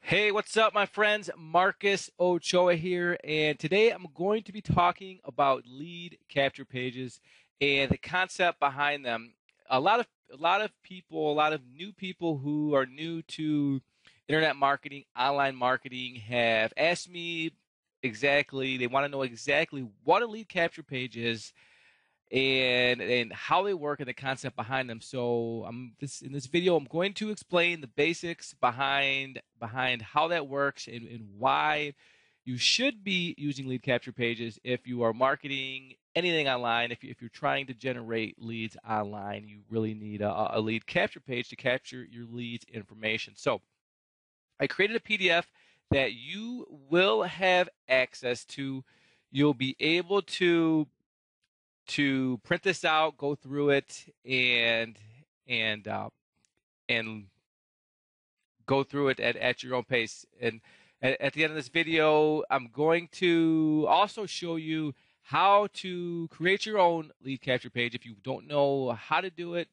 Hey, what's up, my friends? Marcus Ochoa here, and today I'm going to be talking about lead capture pages and the concept behind them. A lot of people, a lot of new people who are new to internet marketing, online marketing, have asked me exactly. They want to know exactly what a lead capture page is and how they work and the concept behind them. So in this video I'm going to explain the basics behind how that works and why you should be using lead capture pages if you are marketing anything online. If you're trying to generate leads online, you really need a lead capture page to capture your leads information. So I created a PDF that you will have access to. You'll be able to print this out, go through it, and and go through it at your own pace. And at the end of this video, I'm going to also show you how to create your own lead capture page. If you don't know how to do it,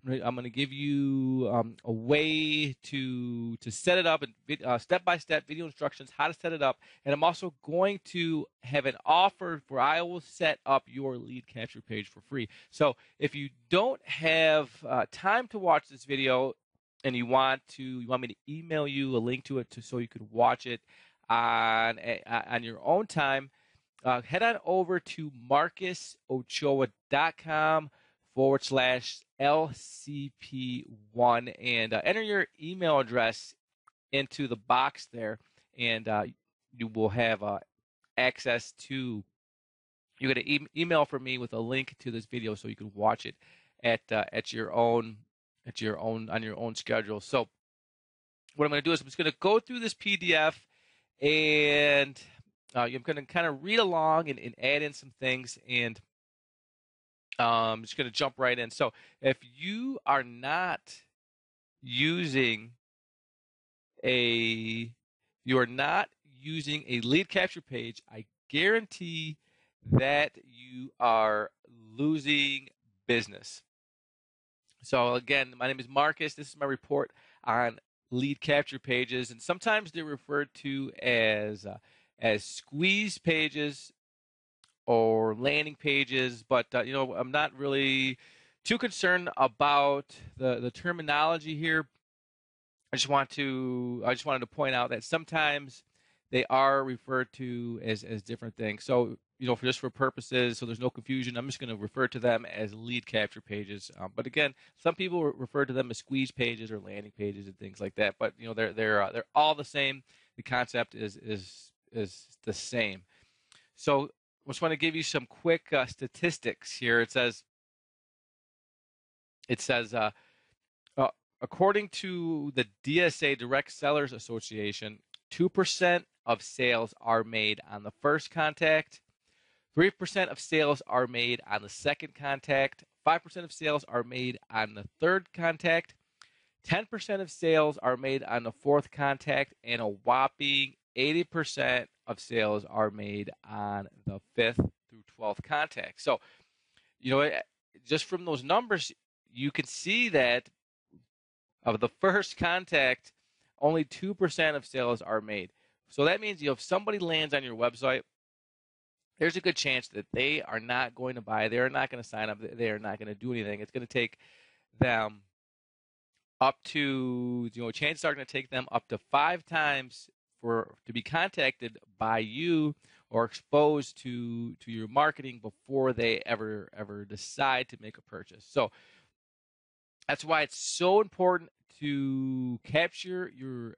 I'm going to give you a way to set it up, and step-by-step video instructions how to set it up. And I'm also going to have an offer where I will set up your lead capture page for free. So if you don't have time to watch this video and you want me to email you a link to it so you can watch it on your own time, head on over to marcusochoa.com/LCP1 and enter your email address into the box there, and you will have access to. You get an email from me with a link to this video so you can watch it at your own on your own schedule. So what I'm going to do is I'm just going to go through this PDF, and I'm going to kind of read along and add in some things, and I'm just going to jump right in. So if you are not using a lead capture page, I guarantee that you are losing business. So again, my name is Marcus. This is my report on lead capture pages, and sometimes they're referred to as squeeze pages or landing pages, but I'm not really too concerned about the terminology here. I just wanted to point out that sometimes they are referred to as different things. So for purposes, so there's no confusion, I'm just going to refer to them as lead capture pages. But again, some people refer to them as squeeze pages or landing pages and things like that. But they're all the same. The concept is the same. So I just want to give you some quick statistics here. It says according to the DSA, Direct Sellers Association, 2% of sales are made on the first contact, 3% of sales are made on the second contact, 5% of sales are made on the third contact, 10% of sales are made on the fourth contact, and a whopping 80% of sales are made on the 5th through 12th contact. So, just from those numbers, you can see that of the first contact, only 2% of sales are made. So that means if somebody lands on your website, there's a good chance that they are not going to buy. They're not going to sign up. They are not going to do anything. It's going to take them up to, chances are going to take them up to 5 times to be contacted by you or exposed to your marketing before they ever decide to make a purchase. So that's why it's so important to capture your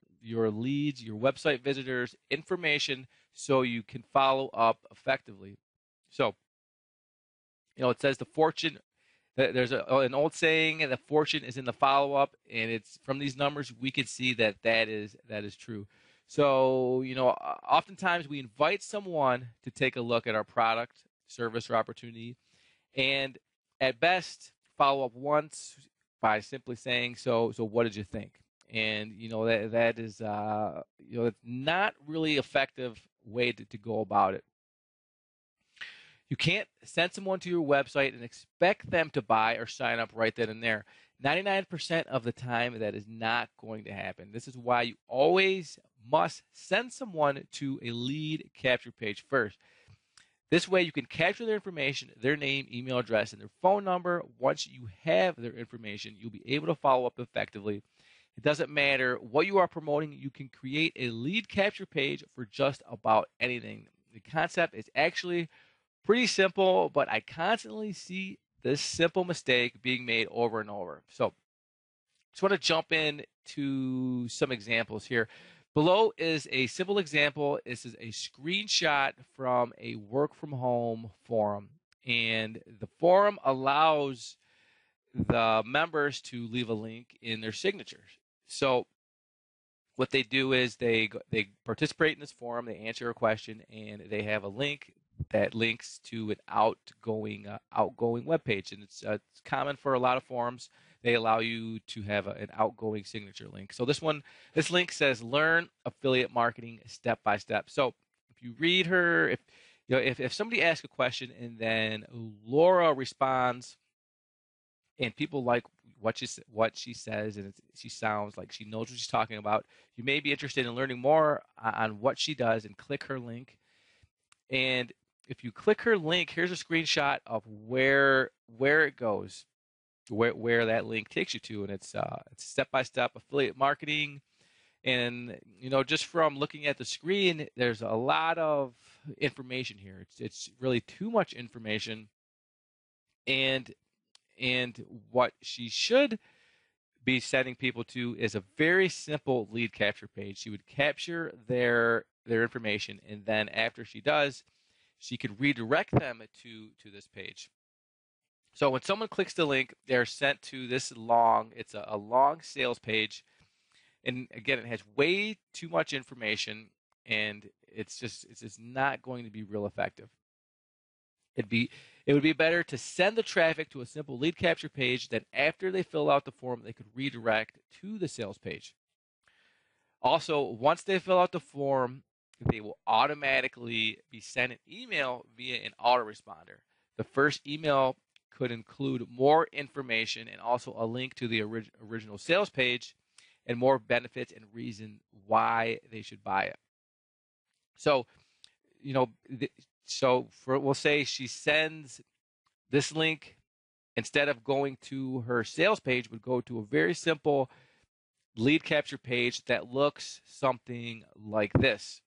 leads, your website visitors' information, so you can follow up effectively. So, it says the fortune. There's an old saying, the fortune is in the follow-up, and it's from these numbers we can see that is true. So, oftentimes we invite someone to take a look at our product, service, or opportunity, and at best follow up once by simply saying, so what did you think? And that is it's not really effective way to go about it. You can't send someone to your website and expect them to buy or sign up right then and there. 99% of the time, that is not going to happen. This is why you always must send someone to a lead capture page first. This way you can capture their information, their name, email address, and their phone number. Once you have their information, you'll be able to follow up effectively. It doesn't matter what you are promoting. You can create a lead capture page for just about anything. The concept is actually pretty simple, but I constantly see this simple mistake being made over and over. So just want to jump in to some examples here. Below is a simple example. This is a screenshot from a work from home forum. And the forum allows the members to leave a link in their signatures. So what they do is they participate in this forum, they answer a question, and they have a link that links to an outgoing web page. And it's common for a lot of forums. They allow you to have an outgoing signature link. So this link says "Learn Affiliate Marketing Step by Step." So if you read her, if somebody asks a question and then Laura responds, and people like what she says, and she sounds like she knows what she's talking about, you may be interested in learning more on what she does, and click her link. And if you click her link, here's a screenshot of where it goes, where that link takes you to, and it's step-by-step affiliate marketing. And just from looking at the screen, there's a lot of information here. It's really too much information, and what she should be sending people to is a very simple lead capture page. She would capture their information, and then after she does, she could redirect them to this page. So when someone clicks the link, they're sent to this it's a long sales page. And again, it has way too much information, and it's just not going to be real effective. It would be better to send the traffic to a simple lead capture page. Then after they fill out the form, they could redirect to the sales page. Also, once they fill out the form, they will automatically be sent an email via an autoresponder. The first email could include more information and also a link to the original sales page and more benefits and reason why they should buy it. So, we'll say she sends this link, instead of going to her sales page, would go to a very simple lead capture page that looks something like this.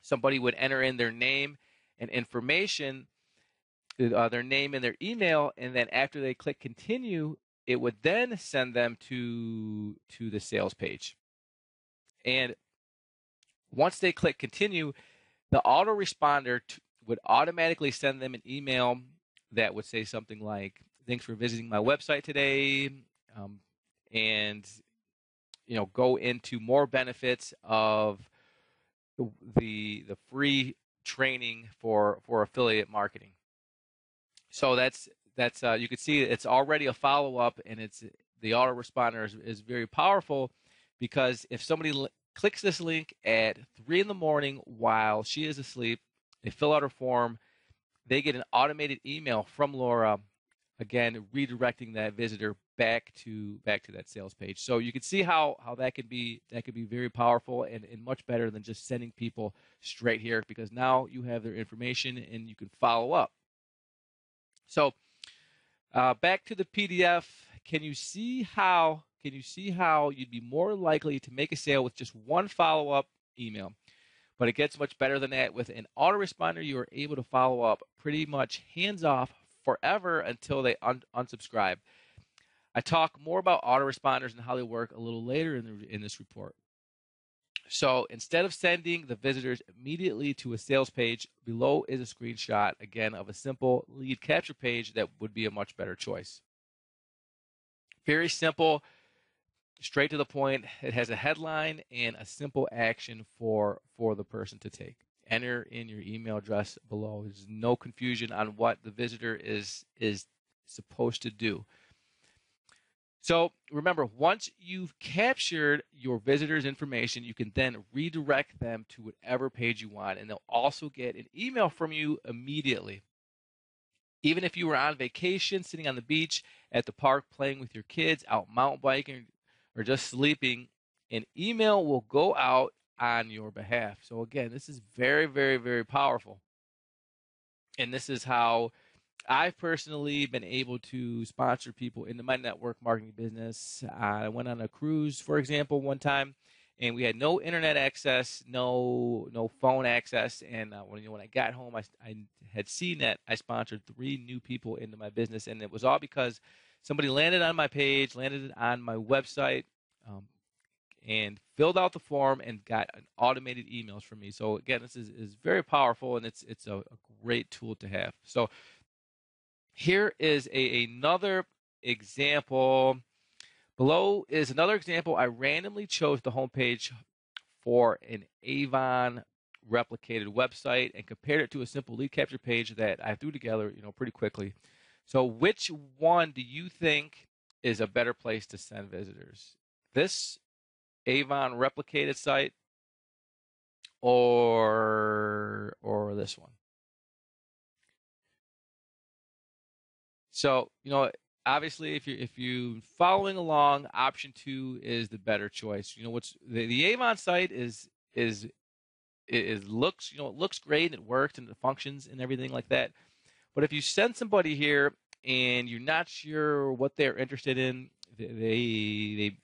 Somebody would enter in their name and information, their name and their email, and then after they click continue, it would then send them to the sales page. And once they click continue, the autoresponder would automatically send them an email that would say something like, "Thanks for visiting my website today," and go into more benefits of the free training for affiliate marketing. So that's you can see it's already a follow-up, and the autoresponder is very powerful, because if somebody clicks this link at 3 in the morning while she is asleep, they fill out her form, they get an automated email from Laura, again redirecting that visitor back to that sales page. So you can see how that could be very powerful and much better than just sending people straight here, because now you have their information and you can follow up. So back to the PDF. Can you see how you'd be more likely to make a sale with just one follow-up email? But it gets much better than that. With an autoresponder, you are able to follow up pretty much hands-off forever until they unsubscribe. I talk more about autoresponders and how they work a little later in this report. So instead of sending the visitors immediately to a sales page, below is a screenshot, again, of a simple lead capture page that would be a much better choice. Very simple, straight to the point. It has a headline and a simple action for the person to take. Enter in your email address below. There's no confusion on what the visitor is supposed to do. So remember, once you've captured your visitor's information, you can then redirect them to whatever page you want, and they'll also get an email from you immediately. Even if you were on vacation, sitting on the beach, at the park, playing with your kids, out mountain biking, or just sleeping, an email will go out on your behalf. So again, this is very, very, very powerful. And this is how I've personally been able to sponsor people into my network marketing business. I went on a cruise, for example, one time, and we had no internet access, no phone access. And when I got home, I had seen that I sponsored 3 new people into my business, and it was all because somebody landed on my page, landed on my website, um, and filled out the form and got an automated emails from me. So again, this is very powerful, and it's a great tool to have. So here is another example. Below is another example. I randomly chose the homepage for an Avon replicated website and compared it to a simple lead capture page that I threw together, pretty quickly. So which one do you think is a better place to send visitors? This Avon replicated site or this one? So, obviously if you following along, option 2 is the better choice. What's the Avon site is looks, it looks great and it works and it functions and everything like that. But if you send somebody here and you're not sure what they're interested in, they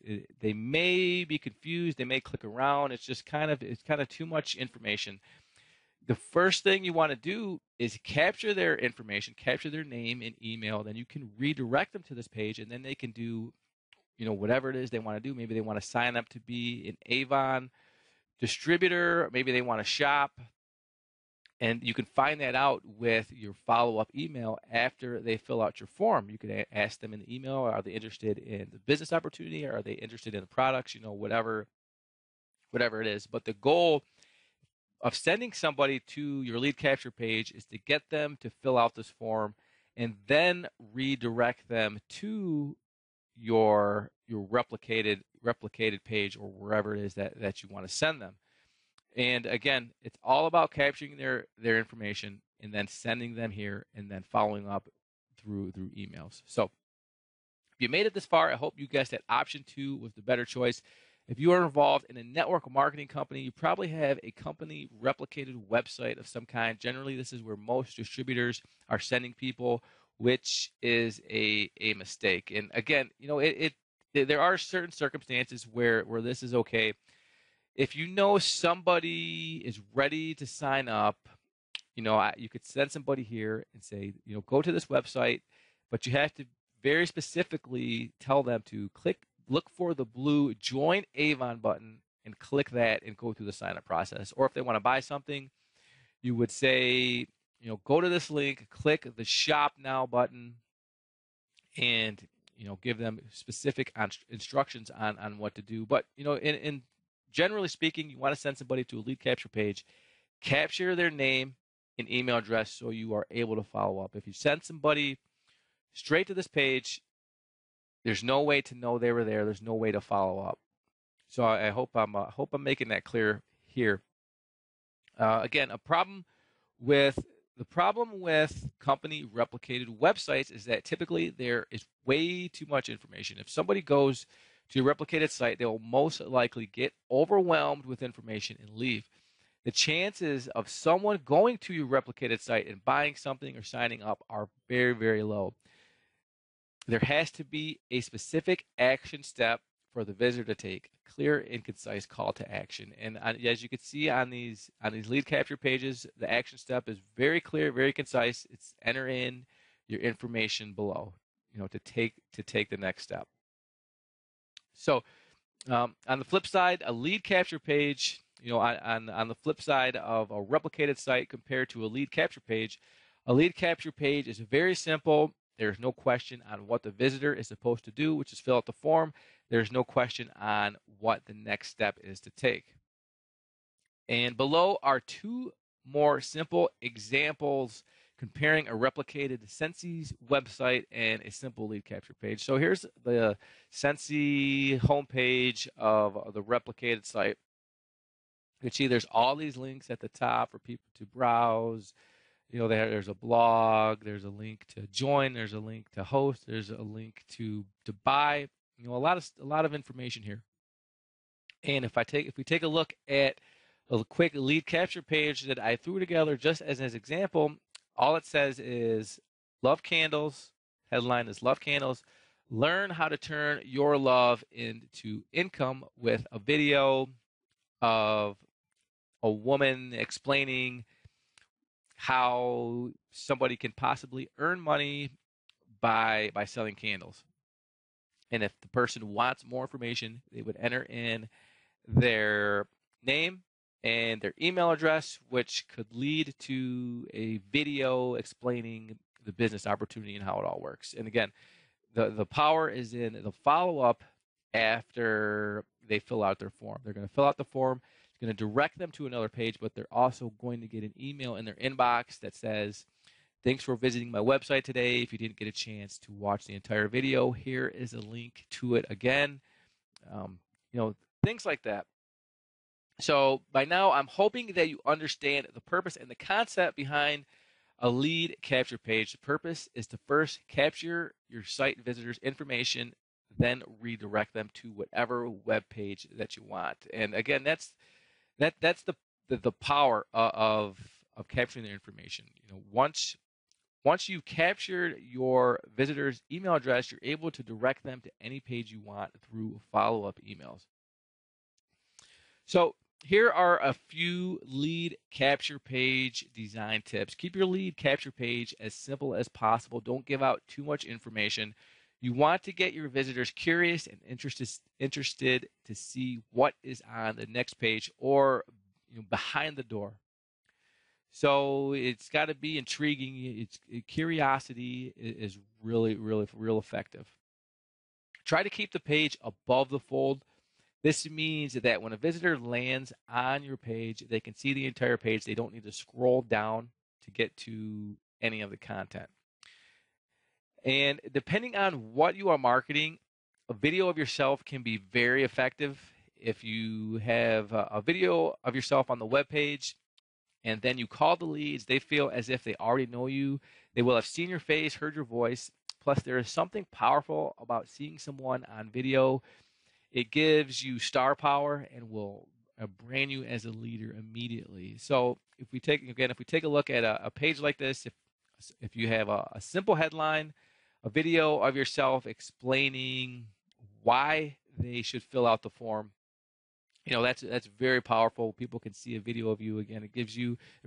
may be confused, they may click around. It's kind of too much information. The first thing you want to do is capture their information, capture their name and email. Then you can redirect them to this page, and then they can do, whatever it is they want to do. Maybe they want to sign up to be an Avon distributor. Maybe they want to shop. And you can find that out with your follow-up email after they fill out your form. You can ask them in the email, are they interested in the business opportunity? Or are they interested in the products? Whatever it is. But the goal of sending somebody to your lead capture page is to get them to fill out this form and then redirect them to your replicated page or wherever it is that you want to send them. And again, it's all about capturing their information and then sending them here and then following up through emails. So if you made it this far, I hope you guessed that option 2 was the better choice. If you are involved in a network marketing company, you probably have a company replicated website of some kind. Generally, this is where most distributors are sending people, which is a mistake. And again, there are certain circumstances where this is okay. If you know somebody is ready to sign up, you could send somebody here and say, go to this website, but you have to very specifically tell them to look for the blue Join Avon button and click that and go through the sign up process. Or if they want to buy something, you would say, go to this link, click the Shop Now button, and give them specific instructions on what to do. But in generally speaking, you want to send somebody to a lead capture page, capture their name and email address so you are able to follow up. If you send somebody straight to this page, there's no way to know they were there. There's no way to follow up. So I hope I'm making that clear here. Again, the problem with company replicated websites is that typically there is way too much information. If somebody goes to your replicated site, they will most likely get overwhelmed with information and leave. The chances of someone going to your replicated site and buying something or signing up are very, very low. There has to be a specific action step for the visitor to take, a clear and concise call to action. And as you can see on these lead capture pages, the action step is very clear, very concise. It's enter in your information below, to take the next step. So on the flip side, a lead capture page, on the flip side of a replicated site compared to a lead capture page is very simple. There's no question on what the visitor is supposed to do, which is fill out the form. There's no question on what the next step is to take. And below are 2 more simple examples comparing a replicated Sensi website and a simple lead capture page. So here's the Sensi homepage of the replicated site. You can see there's all these links at the top for people to browse. There's a blog, there's a link to join, there's a link to host, there's a link to buy. A lot of information here. And if we take a look at a quick lead capture page that I threw together just as an example, all it says is love candles. Headline is love candles. Learn how to turn your love into income with a video of a woman explaining how somebody can possibly earn money by selling candles. And if the person wants more information, they would enter in their name and their email address, which could lead to a video explaining the business opportunity and how it all works. And again, the power is in the follow-up after they fill out their form. They're going to fill out the form. It's going to direct them to another page, but they're also going to get an email in their inbox that says, thanks for visiting my website today. If you didn't get a chance to watch the entire video, here is a link to it again. Things like that. So by now, I'm hoping that you understand the purpose and the concept behind a lead capture page. The purpose is to first capture your site visitors' information, then redirect them to whatever web page that you want. And again, that's the power of capturing their information. Once you've captured your visitor's email address, you're able to direct them to any page you want through follow-up emails. So here are a few lead capture page design tips. Keep your lead capture page as simple as possible. Don't give out too much information. You want to get your visitors curious and interested to see what is on the next page or behind the door. So it's got to be intriguing. Curiosity is really effective. Try to keep the page above the fold. This means that when a visitor lands on your page, they can see the entire page. They don't need to scroll down to get to any of the content. And depending on what you are marketing, a video of yourself can be very effective. If you have a video of yourself on the web page and then you call the leads, they feel as if they already know you. They will have seen your face, heard your voice. Plus, there is something powerful about seeing someone on video. It gives you star power and will brand you as a leader immediately. So if we take a look at a page like this, if you have a simple headline, a video of yourself explaining why they should fill out the form, that's very powerful. People can see a video of you. Again, it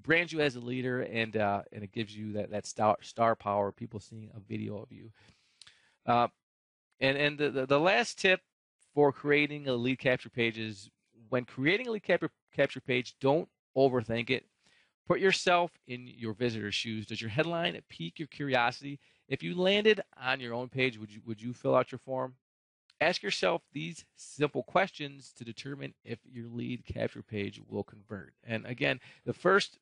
brands you as a leader, and it gives you that star power. People seeing a video of you. And the last tip for creating a lead capture page is when creating a lead capture page, don't overthink it. Put yourself in your visitor's shoes. Does your headline pique your curiosity? If you landed on your own page, would you fill out your form? Ask yourself these simple questions to determine if your lead capture page will convert. And again, the first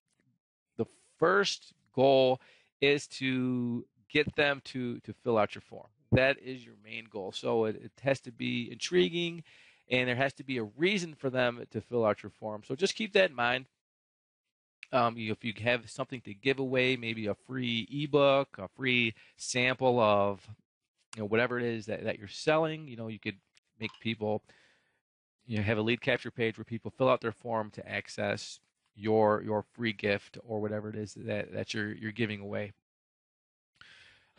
goal is to get them to fill out your form. That is your main goal. So it has to be intriguing, and there has to be a reason for them to fill out your form. So just keep that in mind. If you have something to give away, maybe a free ebook, a free sample of whatever it is that you're selling, you could make people have a lead capture page where people fill out their form to access your free gift or whatever it is that you're giving away.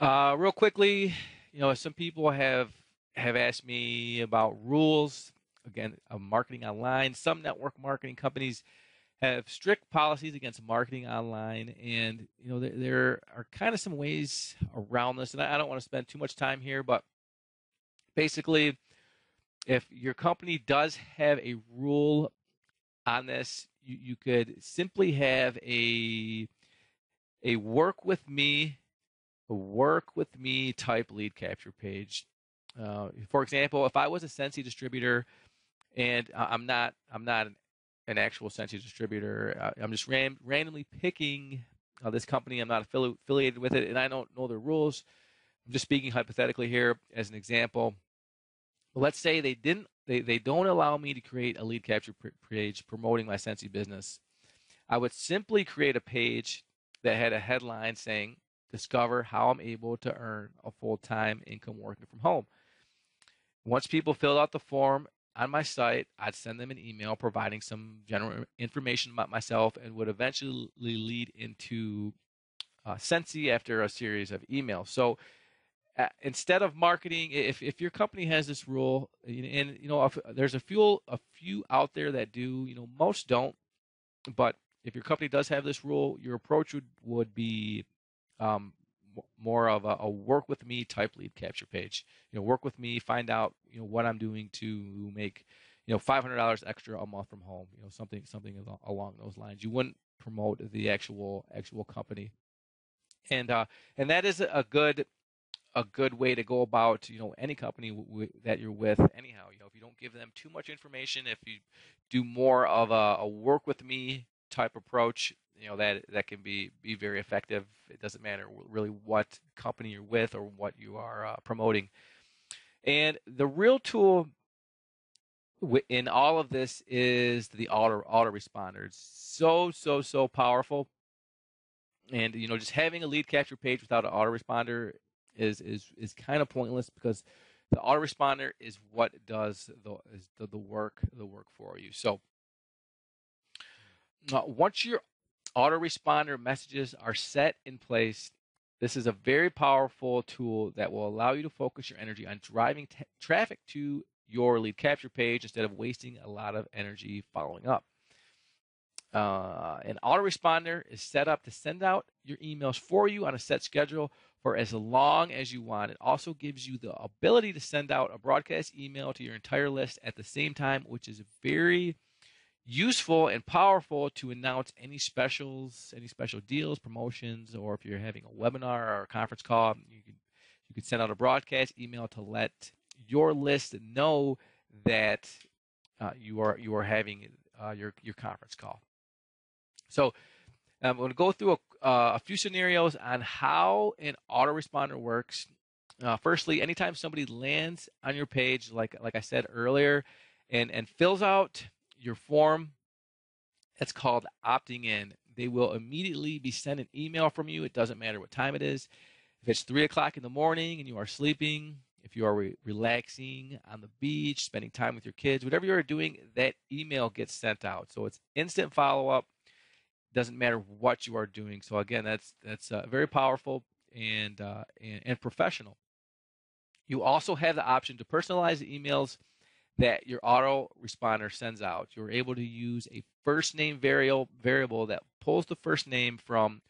Real quickly, some people have asked me about rules, again, of marketing online. Some network marketing companies have strict policies against marketing online, and there are kind of some ways around this, and I don't want to spend too much time here, but basically, if your company does have a rule on this, you could simply have a work with me type lead capture page. For example, if I was a Sensi distributor, and I'm not an actual Sensi distributor, I'm just randomly picking this company. I'm not affiliated with it, and I don't know their rules. I'm just speaking hypothetically here as an example. But let's say they don't allow me to create a lead capture page promoting my Sensi business. I would simply create a page that had a headline saying, "Discover how I'm able to earn a full-time income working from home." Once people fill out the form, on my site. I'd send them an email providing some general information about myself, and would eventually lead into Sensi after a series of emails. So instead of marketing, if your company has this rule, and if there's a few out there that do, most don't, but if your company does have this rule, your approach would be more of a work with me type lead capture page. Work with me, find out what I'm doing to make $500 extra a month from home. Something along those lines. You wouldn't promote the actual company, and that is a good way to go about any company that you're with. Anyhow, if you don't give them too much information, if you do more of a work with me type approach, that can be very effective. It doesn't matter really what company you're with or what you are promoting. And the real tool in all of this is the autoresponder. It's so powerful. And just having a lead capture page without an autoresponder is kind of pointless, because the autoresponder is what does the work for you. So once your autoresponder messages are set in place, this is a very powerful tool that will allow you to focus your energy on driving traffic to your lead capture page instead of wasting a lot of energy following up. An autoresponder is set up to send out your emails for you on a set schedule for as long as you want. It also gives you the ability to send out a broadcast email to your entire list at the same time, which is very useful and powerful to announce any specials, any special deals, promotions, or if you're having a webinar or a conference call, you could send out a broadcast email to let your list know that you are having your conference call. So I'm going to go through a few scenarios on how an autoresponder works. Firstly, anytime somebody lands on your page, like I said earlier, and fills out your form, that's called opting in. They will immediately be sent an email from you. It doesn't matter what time it is. If it's 3 o'clock in the morning and you are sleeping, if you are relaxing on the beach, spending time with your kids, whatever you are doing, that email gets sent out. So it's instant follow-up. Doesn't matter what you are doing. So again, that's very powerful and professional. You also have the option to personalize the emails that your autoresponder sends out. You're able to use a first name variable that pulls the first name from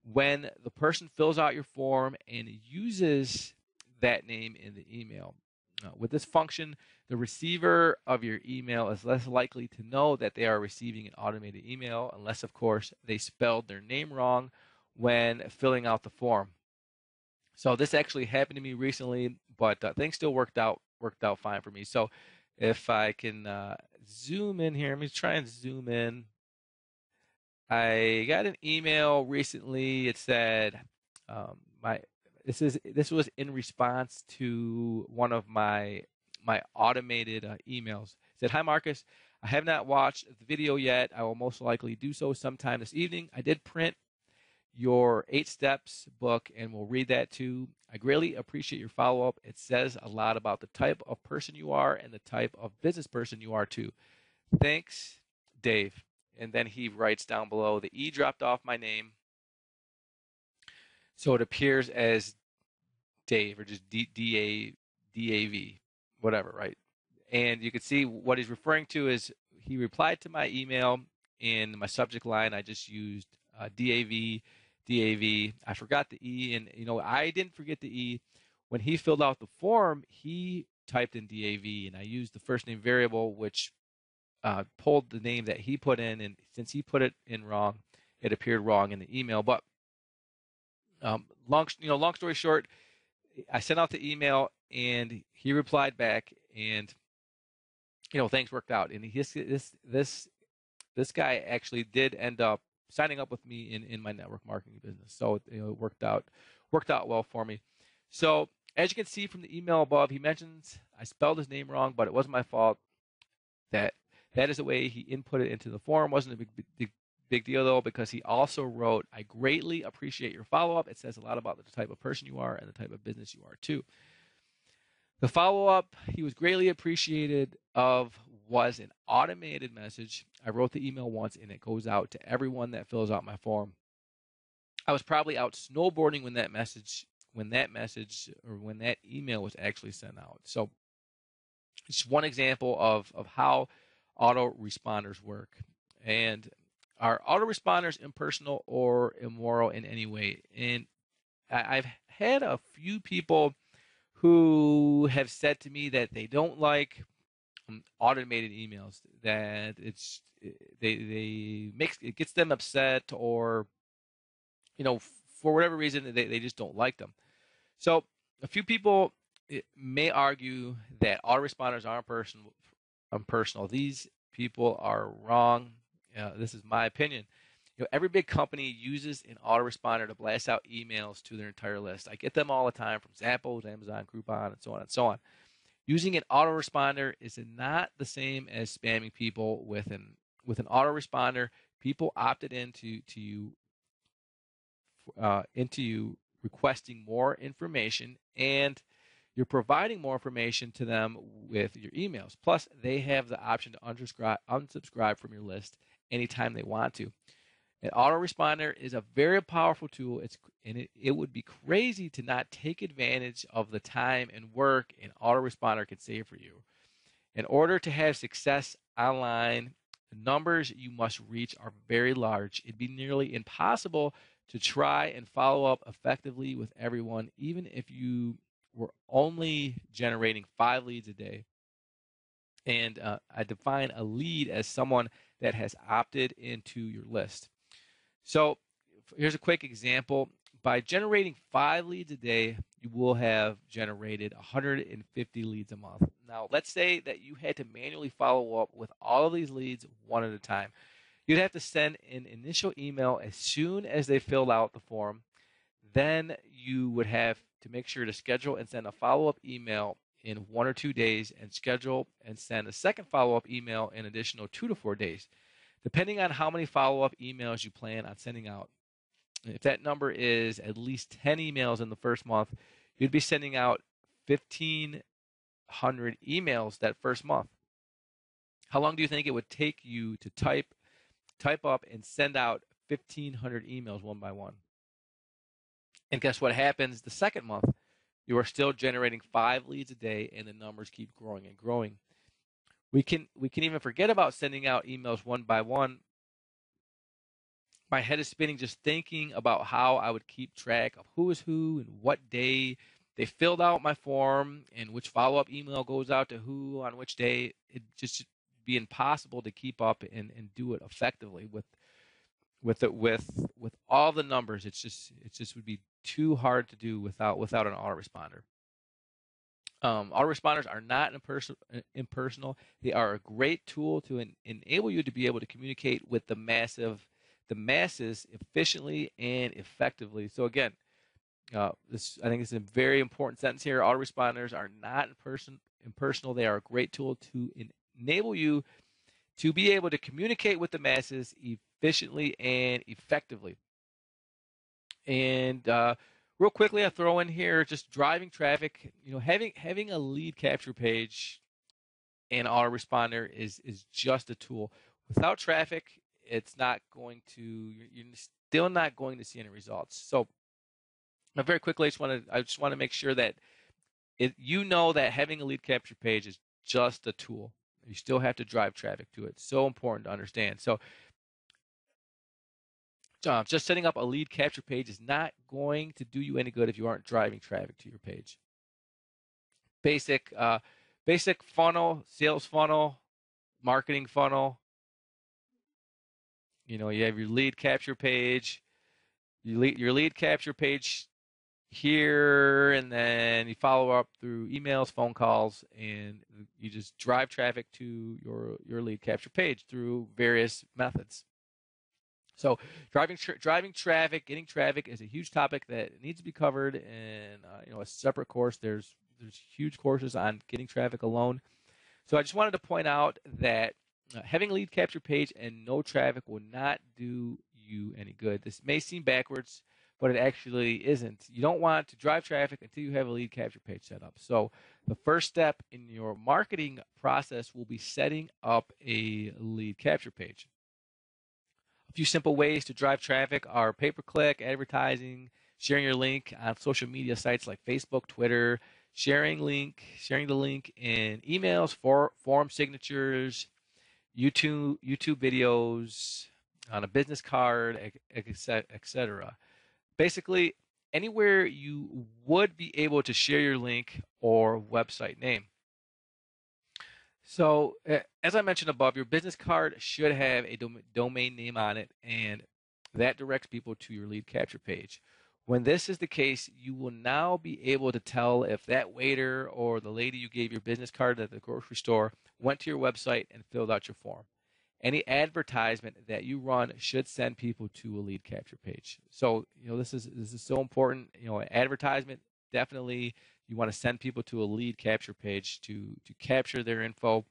when the person fills out your form and uses that name in the email. With this function, the receiver of your email is less likely to know that they are receiving an automated email, unless, of course, they spelled their name wrong when filling out the form. So this actually happened to me recently, but things still worked out fine for me. So if I can zoom in here, let me try and zoom in. I got an email recently. It said this was in response to one of my automated emails. It said, "Hi Marcus, I have not watched the video yet. I will most likely do so sometime this evening. I did print your 8 steps book and will read that too. I greatly appreciate your follow-up. It says a lot about the type of person you are and the type of business person you are too. Thanks, Dave." And then he writes down below, the E dropped off my name, so it appears as Dave, or just D-A-V, whatever, right? And you can see what he's referring to is he replied to my email in my subject line. I just used D-A-V. I forgot the E, and I didn't forget the E. When he filled out the form, he typed in D-A-V, and I used the first name variable, which pulled the name that he put in, and since he put it in wrong, it appeared wrong in the email. But long story short, I sent out the email and he replied back, and things worked out. And this guy actually did end up signing up with me in my network marketing business. So it worked out well for me. So as you can see from the email above, he mentions I spelled his name wrong, but it wasn't my fault. That is the way he input it into the form. Wasn't a big deal though, because he also wrote, "I greatly appreciate your follow-up. It says a lot about the type of person you are and the type of business you are too." The follow-up he was greatly appreciated of was an automated message. I wrote the email once and it goes out to everyone that fills out my form. I was probably out snowboarding when that message or when that email was actually sent out. So it's one example of how autoresponders work. And are autoresponders impersonal or immoral in any way? And I've had a few people who have said to me that they don't like automated emails, that it gets them upset, or for whatever reason they just don't like them. So a few people may argue that autoresponders are impersonal. These people are wrong. This is my opinion. Every big company uses an autoresponder to blast out emails to their entire list. I get them all the time from Zappos, Amazon, Groupon, and so on and so on. Using an autoresponder is not the same as spamming people with an autoresponder. People opted into you requesting more information, and you're providing more information to them with your emails. Plus, they have the option to unsubscribe from your list anytime they want to. An autoresponder is a very powerful tool. It would be crazy to not take advantage of the time and work an autoresponder could save for you. In order to have success online, the numbers you must reach are very large. It'd be nearly impossible to try and follow up effectively with everyone, even if you were only generating 5 leads a day. And I define a lead as someone that has opted into your list. So here's a quick example. By generating 5 leads a day, you will have generated 150 leads a month. Now, let's say that you had to manually follow up with all of these leads one at a time. You'd have to send an initial email as soon as they filled out the form. Then you would have to make sure to schedule and send a follow-up email in 1 or 2 days, and schedule and send a second follow-up email in additional 2 to 4 days, depending on how many follow-up emails you plan on sending out. If that number is at least 10 emails in the first month, you'd be sending out 1,500 emails that first month. How long do you think it would take you to type up and send out 1,500 emails one by one? And guess what happens the second month? You are still generating 5 leads a day, and the numbers keep growing and growing. We can even forget about sending out emails one by one. My head is spinning just thinking about how I would keep track of who is who and what day they filled out my form and which follow-up email goes out to who on which day. It just be impossible to keep up and do it effectively with all the numbers. It just would be too hard to do without an autoresponder. Autoresponders are not impersonal. They are a great tool to enable you to be able to communicate with the masses efficiently and effectively. So again, I think it's a very important sentence here. Autoresponders are not impersonal. They are a great tool to enable you to be able to communicate with the masses efficiently and effectively. And real quickly, I throw in here just driving traffic. Having a lead capture page and autoresponder is just a tool. Without traffic, you're still not going to see any results. So very quickly, I just want to make sure that that having a lead capture page is just a tool. You still have to drive traffic to it. So important to understand. So just setting up a lead capture page is not going to do you any good if you aren't driving traffic to your page. Basic funnel, sales funnel, marketing funnel. You have your lead capture page, your lead capture page here, and then you follow up through emails, phone calls, and you just drive traffic to your lead capture page through various methods. So driving traffic, getting traffic is a huge topic that needs to be covered in a separate course. There's huge courses on getting traffic alone. So I just wanted to point out that having a lead capture page and no traffic will not do you any good. This may seem backwards, but it actually isn't. You don't want to drive traffic until you have a lead capture page set up. So the first step in your marketing process will be setting up a lead capture page. A few simple ways to drive traffic are pay-per-click, advertising, sharing your link on social media sites like Facebook, Twitter, sharing the link in emails, forum signatures, YouTube videos, on a business card, etc. Basically, anywhere you would be able to share your link or website name. So, as I mentioned above, your business card should have a domain name on it, and that directs people to your lead capture page. When this is the case, you will now be able to tell if that waiter or the lady you gave your business card at the grocery store went to your website and filled out your form. Any advertisement that you run should send people to a lead capture page. So, this is so important. Advertisement, definitely you want to send people to a lead capture page to capture their info.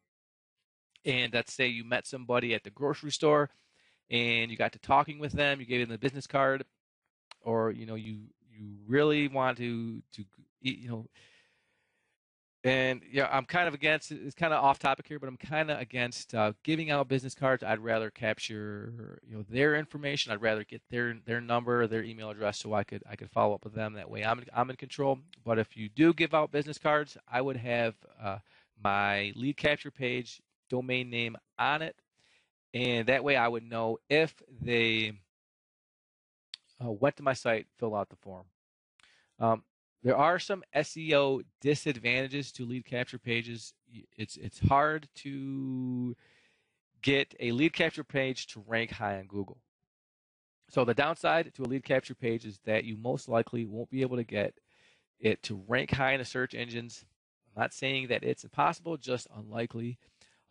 And let's say you met somebody at the grocery store and you got to talking with them, you gave them the business card, or you really want to and yeah, I'm kind of against, it's kind of off topic here, but I'm kind of against giving out business cards. I'd rather capture their information. I'd rather get their number, their email address, so I could follow up with them. That way I'm in control. But if you do give out business cards, I would have my lead capture page domain name on it, and that way I would know if they went to my site, fill out the form. There are some SEO disadvantages to lead capture pages. It's hard to get a lead capture page to rank high on Google. So the downside to a lead capture page is that you most likely won't be able to get it to rank high in the search engines. I'm not saying that it's impossible, just unlikely.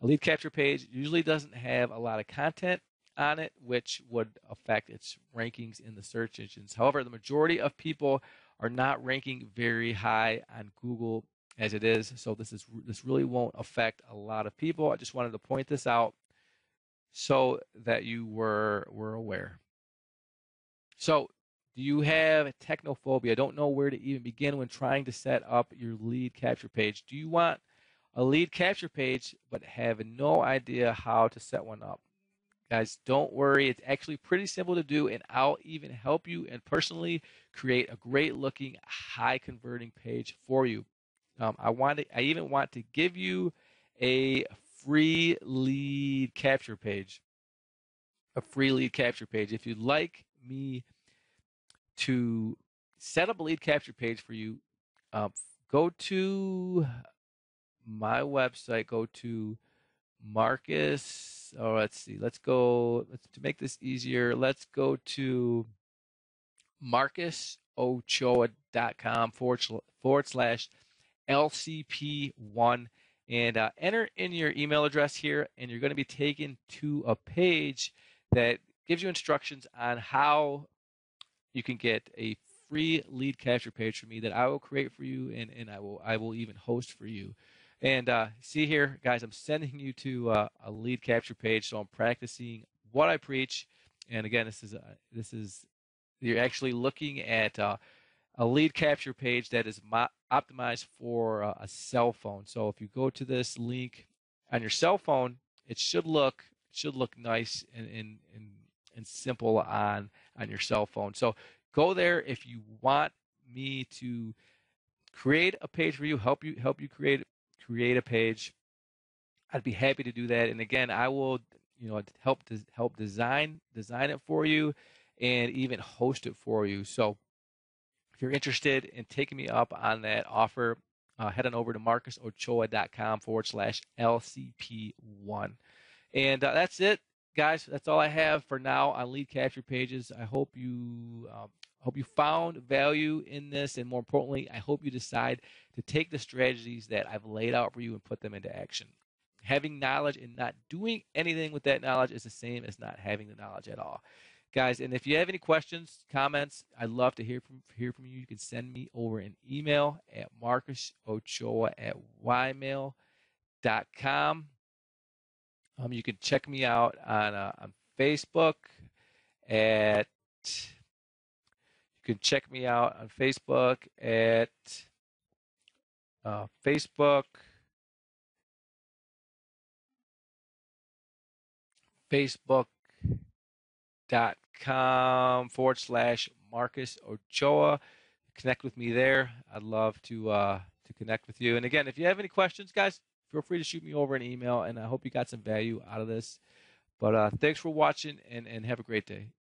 A lead capture page usually doesn't have a lot of content on it, which would affect its rankings in the search engines. However, the majority of people are not ranking very high on Google as it is, so this really won't affect a lot of people. I just wanted to point this out so that you were aware. So, do you have technophobia? Don't know where to even begin when trying to set up your lead capture page? Do you want a lead capture page but have no idea how to set one up? Guys, don't worry. It's actually pretty simple to do, and I'll even help you and personally create a great looking, high converting page for you. I even want to give you a free lead capture page. If you'd like me to set up a lead capture page for you, go to my website, go to Marcus, oh, let's see, to make this easier, let's go to marcusochoa.com forward slash LCP1 and enter in your email address here, and you're going to be taken to a page that gives you instructions on how you can get a free lead capture page from me that I will create for you, and I will even host for you. And see here, guys, I'm sending you to a lead capture page, so I'm practicing what I preach. And again, this is you're actually looking at a lead capture page that is optimized for a cell phone. So if you go to this link on your cell phone, it should look nice and simple on your cell phone. So go there if you want me to create a page for you, help you create a page. I'd be happy to do that. And again, I will help design it for you and even host it for you. So if you're interested in taking me up on that offer, head on over to marcusochoa.com forward slash LCP1. And that's it, guys. That's all I have for now on lead capture pages. I hope you found value in this, and more importantly, I hope you decide to take the strategies that I've laid out for you and put them into action. Having knowledge and not doing anything with that knowledge is the same as not having the knowledge at all. Guys, and if you have any questions, comments, I'd love to hear from you. You can send me over an email at marcusochoa@ymail.com. You can check me out on Facebook at You can check me out on Facebook at Facebook, facebook.com/Marcus Ochoa. Connect with me there. I'd love to connect with you. And again, if you have any questions, guys, feel free to shoot me over an email. And I hope you got some value out of this. But thanks for watching, and have a great day.